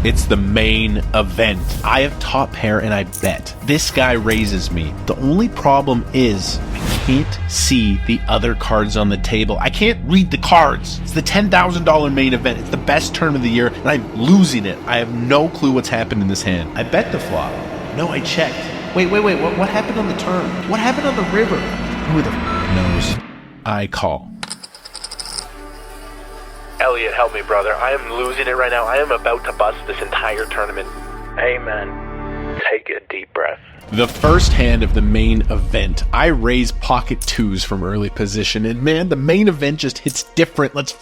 It's the main event. I have top pair and I bet. This guy raises me. The only problem is I can't see the other cards on the table. I can't read the cards. It's the $10,000 main event. It's the best turn of the year and I'm losing it. I have no clue what's happened in this hand. I bet the flop. No, I checked. Wait. What happened on the turn? What happened on the river? Who the knows? I call. Elliot, help me, brother. I am losing it right now. I am about to bust this entire tournament. Amen. Take a deep breath. The first hand of the main event. I raise pocket twos from early position, and man, the main event just hits different. Let's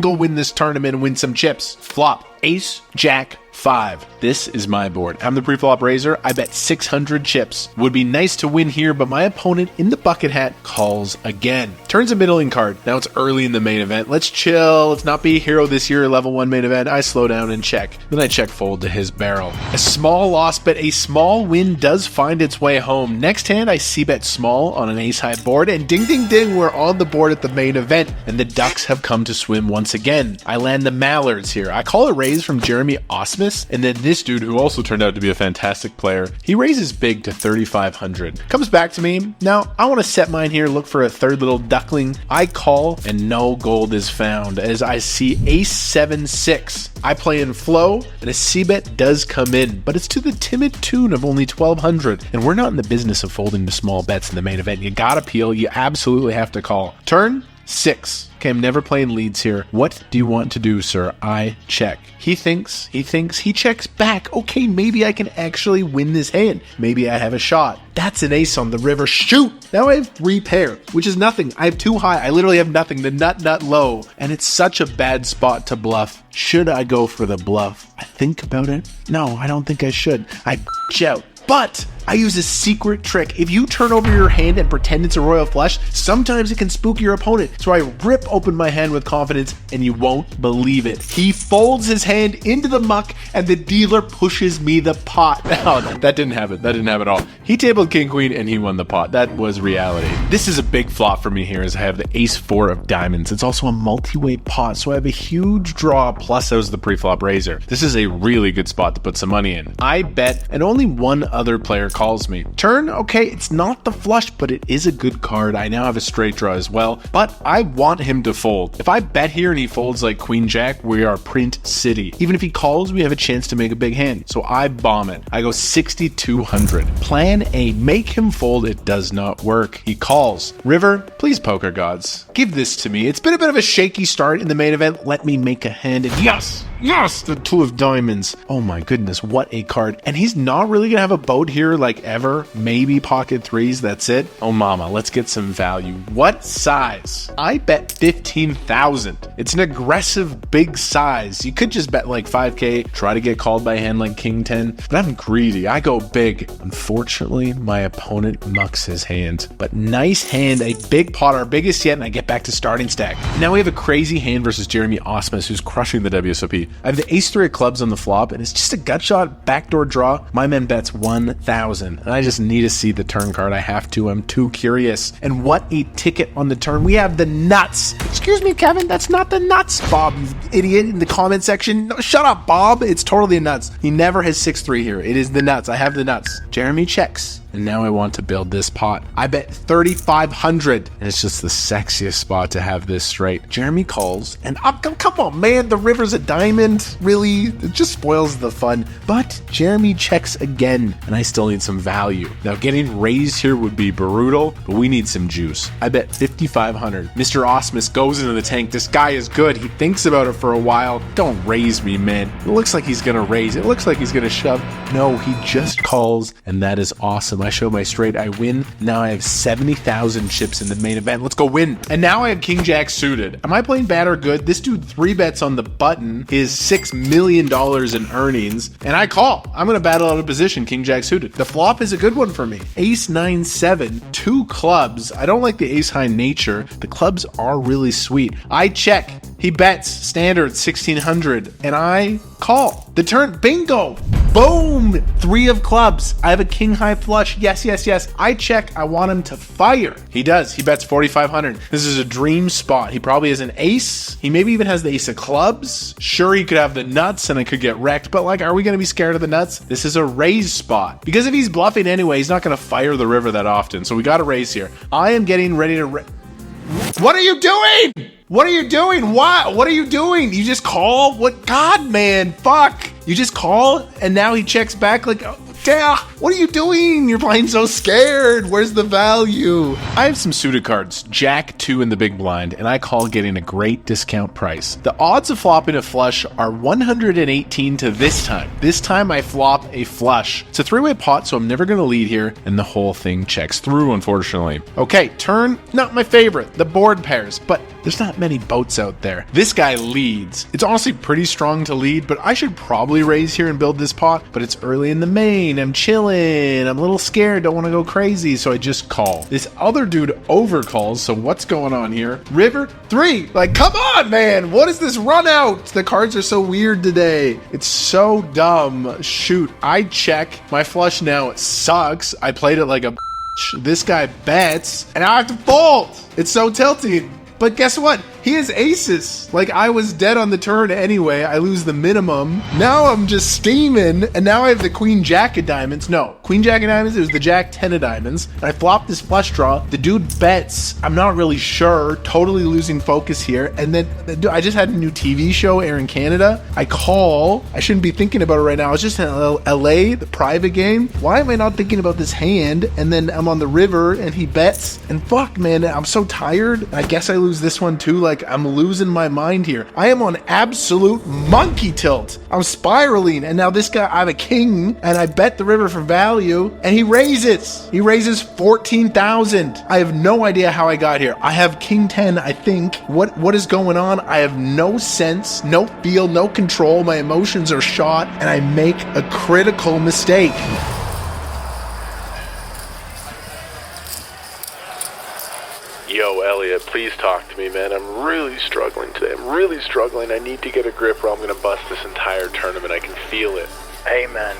go win this tournament and win some chips. Flop. Ace, Jack, 5. This is my board. I'm the pre-flop raiser. I bet 600 chips. Would be nice to win here, but my opponent in the bucket hat calls again. Turns a middling card. Now it's early in the main event. Let's chill. Let's not be hero this year, level 1 main event. I slow down and check. Then I check fold to his barrel. A small loss, but a small win does find its way home. Next hand, I c-bet small on an ace-high board, and ding ding ding, we're on the board at the main event, and the ducks have come to swim once again. I land the mallards here. I call a raise from Jeremy Osmus, and then this dude, who also turned out to be a fantastic player, he raises big to 3,500. Comes back to me. Now, I want to set mine here, look for a third little duckling. I call, and no gold is found, as I see ace 7-6. I play in flow, and a c-bet does come in, but it's to the timid tune of only 1,200, and we're not in the business of folding to small bets in the main event. You gotta peel, you absolutely have to call. Turn 6. Okay, I'm never playing leads here. What do you want to do, sir? I check. He thinks, he checks back. Okay, maybe I can actually win this hand. Maybe I have a shot. That's an ace on the river. Shoot! Now I have 3 pair, which is nothing. I have 2 high. I literally have nothing. The nut low. And it's such a bad spot to bluff. Should I go for the bluff? I think about it. No, I don't think I should. I out. But I use a secret trick. If you turn over your hand and pretend it's a royal flush, sometimes it can spook your opponent. So I rip open my hand with confidence, and you won't believe it. He folds his hand into the muck, and the dealer pushes me the pot. Oh, that didn't happen. That didn't happen at all. He tabled king queen, and he won the pot. That was reality. This is a big flop for me here, as I have the ace 4 of diamonds. It's also a multi-way pot, so I have a huge draw, plus I was the pre-flop raiser. This is a really good spot to put some money in. I bet, and only one other player calls me. Turn, okay, it's not the flush, but it is a good card. I now have a straight draw as well, but I want him to fold. If I bet here and he folds like queen jack, we are print city. Even if he calls, we have a chance to make a big hand. So I bomb it. I go 6,200. Plan A, make him fold. It does not work. He calls. River, please poker gods, give this to me. It's been a bit of a shaky start in the main event. Let me make a hand, and yes, the 2 of diamonds. Oh my goodness, what a card. And he's not really gonna have a boat here like ever. Maybe pocket 3s, that's it. Oh mama, let's get some value. What size? I bet 15,000. It's an aggressive big size. You could just bet like 5k, try to get called by a hand like king 10, but I'm greedy. I go big. Unfortunately, my opponent mucks his hand, but nice hand, a big pot, our biggest yet, and I get back to starting stack. Now we have a crazy hand versus Jeremy Osmus, who's crushing the WSOP. I have the ace 3 of clubs on the flop, and it's just a gut shot, backdoor draw. My man bets 1,000, and I just need to see the turn card. I have to. I'm too curious. And what a ticket on the turn. We have the nuts. Excuse me, Kevin, that's not the nuts, Bob, you idiot, in the comment section. No, shut up, Bob. It's totally nuts. He never has 6-3 here. It is the nuts. I have the nuts. Jeremy checks. And now I want to build this pot. I bet 3,500, and it's just the sexiest spot to have this straight. Jeremy calls, and come on, man, the river's a diamond. Really? It just spoils the fun. But Jeremy checks again, and I still need some value. Now, getting raised here would be brutal, but we need some juice. I bet 5,500. Mr. Osmus goes into the tank. This guy is good. He thinks about it for a while. Don't raise me, man. It looks like he's gonna raise. It looks like he's gonna shove. No, he just calls, and that is awesome. I show my straight, I win. Now I have 70,000 chips in the main event. Let's go win. And now I have king jack suited. Am I playing bad or good? This dude 3 bets on the button, his $6 million in earnings, and I call. I'm gonna battle out of position, king jack suited. The flop is a good one for me. Ace 9-7, 2 clubs. I don't like the ace high nature. The clubs are really sweet. I check. He bets standard 1,600, and I call. The turn, bingo. Boom! 3 of clubs. I have a king high flush. Yes, yes, yes. I check. I want him to fire. He does. He bets 4,500. This is a dream spot. He probably has an ace. He maybe even has the ace of clubs. Sure, he could have the nuts and it could get wrecked, but like, are we going to be scared of the nuts? This is a raise spot. Because if he's bluffing anyway, he's not going to fire the river that often. So we got to raise here. I am getting ready to What are you doing? What are you doing? What are you doing? You just call? What? God, man, fuck. You just call and now he checks back like, oh, damn, what are you doing? You're playing so scared. Where's the value? I have some suited cards, Jack 2 in the big blind, and I call getting a great discount price. The odds of flopping a flush are 118 to this time. This time I flop a flush. It's a 3-way pot, so I'm never going to lead here, and the whole thing checks through, unfortunately. Okay, turn, not my favorite, the board pairs, but there's not many boats out there. This guy leads. It's honestly pretty strong to lead, but I should probably raise here and build this pot, but it's early in the main. I'm chilling. I'm a little scared. Don't want to go crazy, so I just call. This other dude overcalls, so what's going on here? River 3. Like, come on, man. What is this run out? The cards are so weird today. It's so dumb. Shoot. I check. My flush now sucks. I played it like a bitch. This guy bets, and I have to fold. It's so tilting. But guess what? He has aces. Like, I was dead on the turn anyway. I lose the minimum. Now I'm just steaming, and now I have the queen jack of diamonds. No, queen jack of diamonds. It was the jack 10 of diamonds. And I flopped this flush draw. The dude bets. I'm not really sure. Totally losing focus here. And then I just had a new TV show air in Canada. I call. I shouldn't be thinking about it right now. I was just in LA, the private game. Why am I not thinking about this hand? And then I'm on the river, and he bets. And fuck, man, I'm so tired. I guess I lose this one too. Like, I'm losing my mind here. I am on absolute monkey tilt. I'm spiraling, and now this guy, I have a king, and I bet the river for value, and he raises. He raises 14,000. I have no idea how I got here. I have king 10, I think. What is going on? I have no sense, no feel, no control. My emotions are shot, and I make a critical mistake. Yo, Elliot, please talk to me, man. I'm really struggling today. I'm really struggling. I need to get a grip or I'm going to bust this entire tournament. I can feel it. Amen.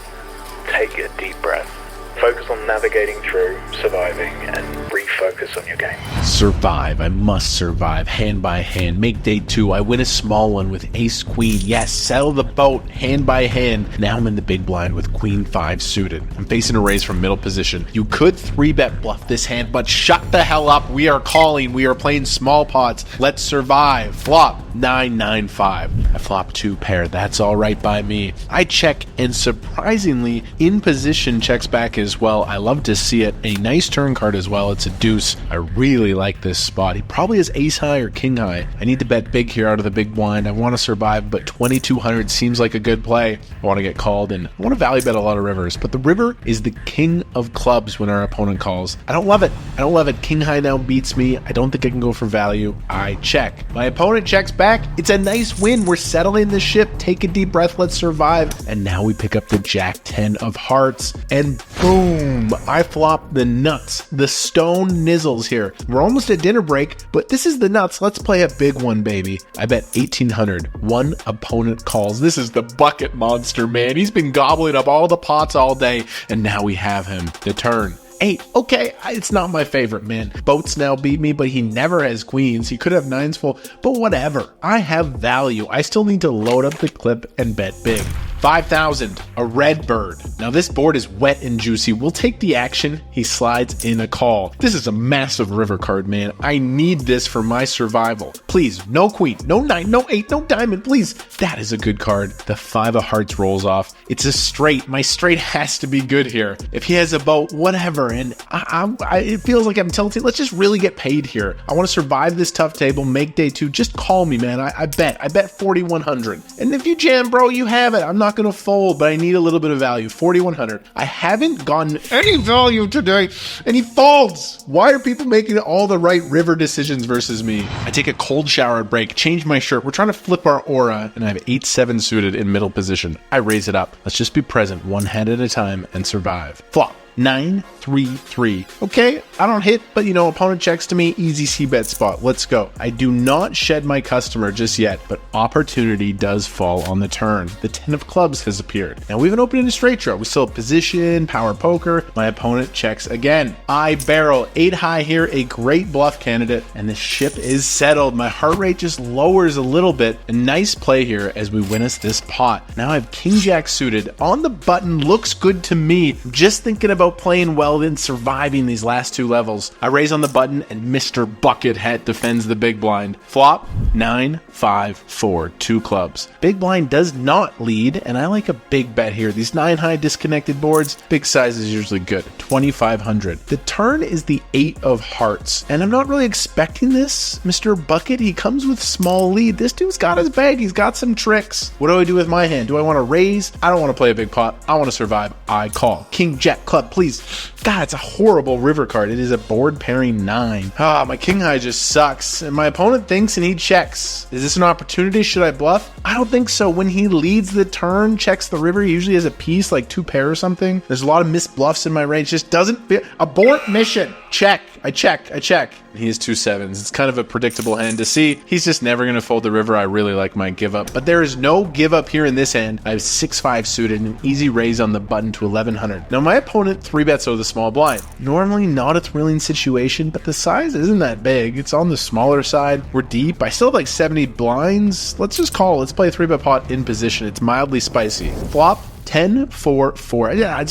Take a deep breath. Focus on navigating through, surviving, and refocus on your game. Survive. I must survive. Hand by hand. Make day 2. I win a small one with ace queen. Yes, settle the boat. Hand by hand. Now I'm in the big blind with queen 5 suited. I'm facing a raise from middle position. You could 3-bet bluff this hand, but shut the hell up. We are calling. We are playing small pots. Let's survive. Flop 9-9-5. I flop 2 pair. That's all right by me. I check, and surprisingly, in position checks back as well. I love to see it. A nice turn card as well. It's a deuce. I really like this spot. He probably has ace high or king high. I need to bet big here out of the big blind. I want to survive, but 2,200 seems like a good play. I want to get called, and I want to value bet a lot of rivers, but the river is the king of clubs when our opponent calls. I don't love it. I don't love it. King high now beats me. I don't think I can go for value. I check. My opponent checks back. It's a nice win. We're settling the ship. Take a deep breath. Let's survive. And now we pick up the jack 10 of hearts, and boom, I flop the nuts, the stone nizzles here. We're almost at dinner break, but this is the nuts. Let's play a big one, baby. I bet 1,800. One opponent calls. This is the bucket monster, man. He's been gobbling up all the pots all day, and now we have him. The turn. 8. Okay, it's not my favorite, man. Boats now beat me, but he never has queens. He could have 9s full, but whatever. I have value. I still need to load up the clip and bet big. 5,000, a red bird. Now this board is wet and juicy. We'll take the action. He slides in a call. This is a massive river card, man. I need this for my survival. Please, no queen, no 9, no 8, no diamond, please. That is a good card. The 5 of hearts rolls off. It's a straight. My straight has to be good here. If he has a boat, whatever. And it feels like I'm tilting. Let's just really get paid here. I want to survive this tough table, make day 2. Just call me, man. I bet 4,100. And if you jam, bro, you have it. I'm not going to fold, but I need a little bit of value. 4,100. I haven't gotten any value today, and he folds. Why are people making all the right river decisions versus me? I take a cold shower at break, change my shirt. We're trying to flip our aura, and I have 8-7 suited in middle position. I raise it up. Let's just be present, one hand at a time, and survive. Flop. 9-3-3. Okay, I don't hit, but opponent checks to me, easy c-bet spot. Let's go. I do not shed my customer just yet, but opportunity does fall on the turn. The 10 of clubs has appeared. Now we haven't opened in a straight draw. We still have position, power poker. My opponent checks again. I barrel 8 high here, a great bluff candidate, and the ship is settled. My heart rate just lowers a little bit. A nice play here as we win us this pot. Now I have king jack suited on the button. Looks good to me. I'm just thinking about playing well and surviving these last 2 levels. I raise on the button and Mr. Buckethead defends the big blind. Flop 9-5-4, 2 clubs. Big blind does not lead, and I like a big bet here. These 9 high disconnected boards, big size is usually good. 2,500. The turn is the 8 of hearts, and I'm not really expecting this. Mr. Bucket, he comes with small lead. This dude's got his bag. He's got some tricks. What do I do with my hand? Do I want to raise? I don't want to play a big pot. I want to survive. I call. King jack club, please. God, it's a horrible river card. It is a board pairing 9. My king high just sucks, and my opponent thinks and he checks. Is this an opportunity? Should I bluff? I don't think so. When he leads the turn, checks the river, he usually has a piece like 2 pair or something. There's a lot of missed bluffs in my range. Just doesn't fit. Abort mission. Check. I check. He has 2 sevens. It's kind of a predictable hand to see. He's just never going to fold the river. I really like my give up, but there is no give up here in this hand. I have 6-5 suited and an easy raise on the button to 1,100. Now my opponent 3 bets over the small blind. Normally not a thrilling situation, but the size isn't that big. It's on the smaller side. We're deep. I still have like 70 blinds. Let's just call. Let's play a 3-bet pot in position. It's mildly spicy. Flop 10-4-4. Yeah,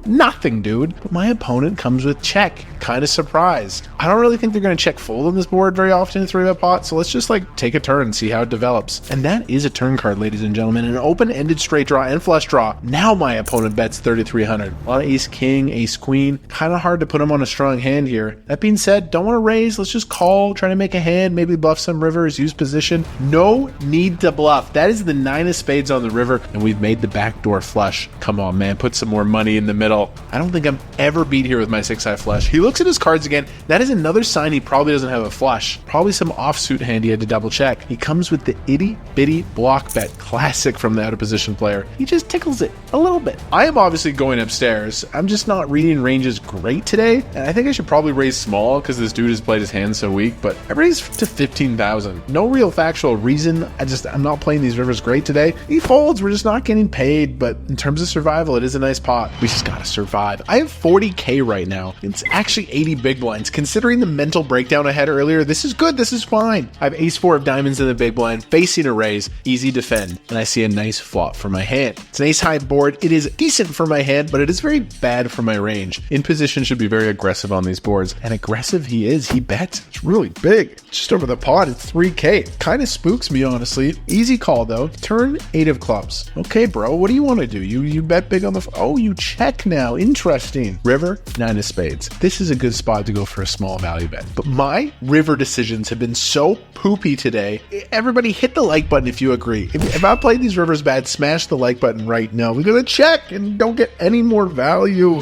nothing, dude. But my opponent comes with check. Kind of surprised. I don't really think they're going to check fold on this board very often in 3-bet pot, so let's just take a turn and see how it develops. And that is a turn card, ladies and gentlemen. An open-ended straight draw and flush draw. Now my opponent bets 3,300. A lot of ace king, ace queen. Kind of hard to put him on a strong hand here. That being said, don't want to raise. Let's just call, try to make a hand, maybe bluff some rivers, use position. No need to bluff. That is the 9 of spades on the river, and we've made the backdoor flush. Come on, man. Put some more money in the middle. I don't think I'm ever beat here with my 6-high flush. He looks at his cards again. That is another sign he probably doesn't have a flush. Probably some offsuit hand he had to double check. He comes with the itty bitty block bet. Classic from the out of position player. He just tickles it a little bit. I am obviously going upstairs. I'm just not reading ranges great today. And I think I should probably raise small because this dude has played his hand so weak. But I raised to 15,000. No real factual reason. I'm not playing these rivers great today. He folds. We're just not getting paid. But in terms of survival, it is a nice pot. We just gotta survive. I have 40K right now. It's actually 80 big blinds. Considering the mental breakdown I had earlier, this is good. This is fine. I have ace-4 of diamonds in the big blind, facing a raise, easy defend, and I see a nice flop for my hand. It's an ace-high board. It is decent for my hand, but it is very bad for my range. In position should be very aggressive on these boards, and aggressive he is. He bets. It's really big. Just over the pot, it's 3K. Kind of spooks me, honestly. Easy call, though. Turn 8 of clubs. Okay, bro, what do you want to do? You bet big on the... Oh, you check now. Interesting. River, 9 of spades. This is a good spot to go for a small value bet. But my river decisions have been so poopy today. Everybody hit the like button if you agree. If I played these rivers bad, smash the like button right now. We're going to check and don't get any more value.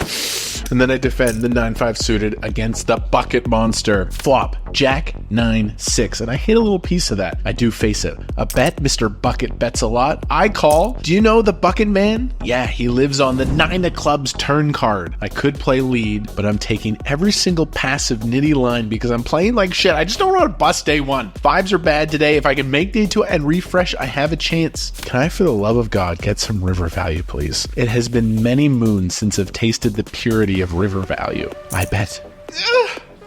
And then I defend the 9-5 suited against the bucket monster. Flop, jack, 9-6. And I hit a little piece of that. I do face it. A bet, Mr. Bucket bets a lot. I call. Do you know the bucket man? Yeah, he lives on the 9 of clubs turn card. I could play lead, but I'm taking every single passive nitty line because I'm playing like shit. I just don't want to bust day 1. 5s are bad today. If I can make day 2 and refresh, I have a chance. Can I, for the love of God, get some river value, please? It has been many moons since I've tasted the purity of river value. I bet.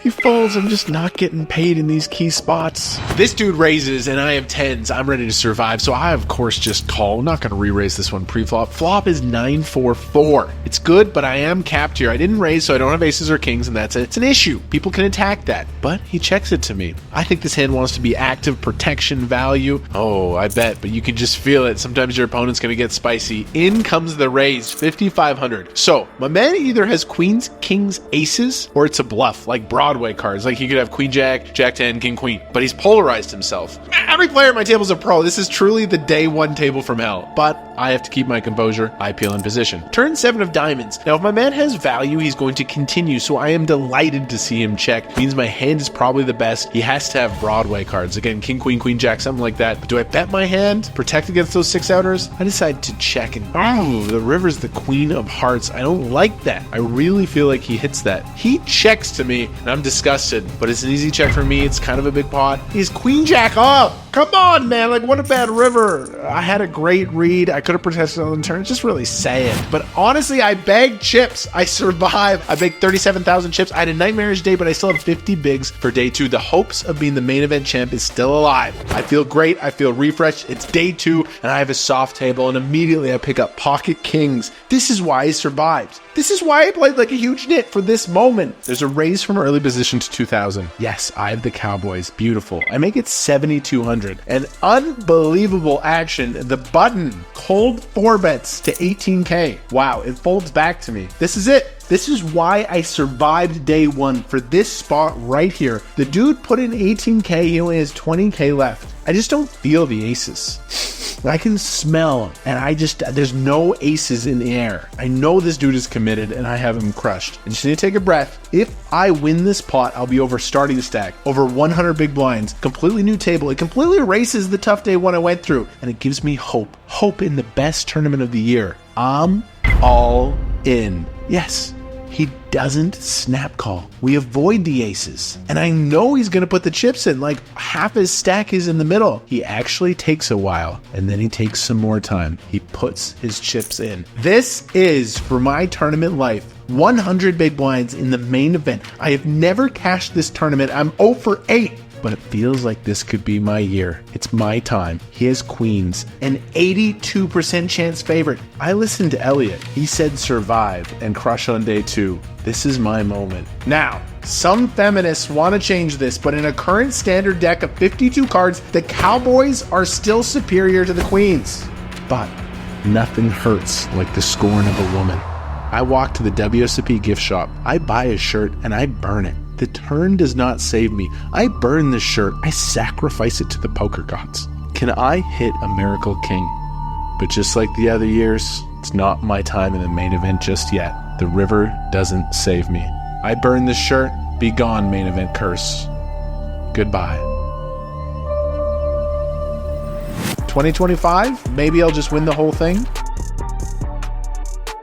He folds. I'm just not getting paid in these key spots. This dude raises and I have 10s. I'm ready to survive, so I of course just call. I'm not going to re-raise this one pre-flop. Flop is 9-4-4. It's good, but I am capped here. I didn't raise, so I don't have aces or kings, and that's it. It's an issue. People can attack that, but he checks it to me. I think this hand wants to be active protection value. Oh, I bet, but you can just feel it. Sometimes your opponent's going to get spicy. In comes the raise, 5,500. So my man either has queens, kings, aces, or it's a bluff, like Broadway cards. Like he could have queen jack, jack 10, king queen, but he's polarized himself. Every player at my table is a pro. This is truly the day 1 table from hell. But I have to keep my composure. I peel in position. Turn 7 of diamonds. Now, if my man has value, he's going to continue, so I am delighted to see him check. It means my hand is probably the best. He has to have Broadway cards. Again, king, queen, queen, jack, something like that. But do I bet my hand? Protect against those 6-outers? I decide to check, and oh, the river's the queen of hearts. I don't like that. I really feel like he hits that. He checks to me, and I'm disgusted, but it's an easy check for me. It's kind of a big pot. He's queen jack up. Come on, man. Like, what a bad river. I had a great read. I could have protested on the turn. It's just really sad. But honestly, I bagged chips. I survived. I bagged 37,000 chips. I had a nightmarish day, but I still have 50 bigs for day 2. The hopes of being the main event champ is still alive. I feel great. I feel refreshed. It's day 2, and I have a soft table, and immediately I pick up pocket kings. This is why I survived. This is why I played like a huge nit for this moment. There's a raise from early position to 2,000. Yes, I have the Cowboys. Beautiful. I make it 7,200. An unbelievable action. The button. Cold 4 bets to 18K. Wow, it folds back to me. This is it. This is why I survived day 1 for this spot right here. The dude put in 18K. He only has 20K left. I just don't feel the aces. I can smell, and there's no aces in the air. I know this dude is committed, and I have him crushed. I just need to take a breath. If I win this pot, I'll be over starting stack, over 100 big blinds, completely new table. It completely erases the tough day 1 I went through, and it gives me hope. Hope in the best tournament of the year. I'm all in. Yes. He doesn't snap call. We avoid the aces. And I know he's going to put the chips in. Like, half his stack is in the middle. He actually takes a while, and then he takes some more time. He puts his chips in. This is, for my tournament life, 100 big blinds in the main event. I have never cashed this tournament. I'm 0 for 8. But it feels like this could be my year. It's my time. He has queens. An 82% chance favorite. I listened to Elliot. He said survive and crush on day 2. This is my moment. Now, some feminists want to change this, but in a current standard deck of 52 cards, the Cowboys are still superior to the Queens. But nothing hurts like the scorn of a woman. I walk to the WSOP gift shop. I buy a shirt and I burn it. The turn does not save me. I burn this shirt. I sacrifice it to the poker gods. Can I hit a miracle king? But just like the other years, it's not my time in the main event just yet. The river doesn't save me. I burn this shirt. Be gone, main event curse. Goodbye. 2025, maybe I'll just win the whole thing.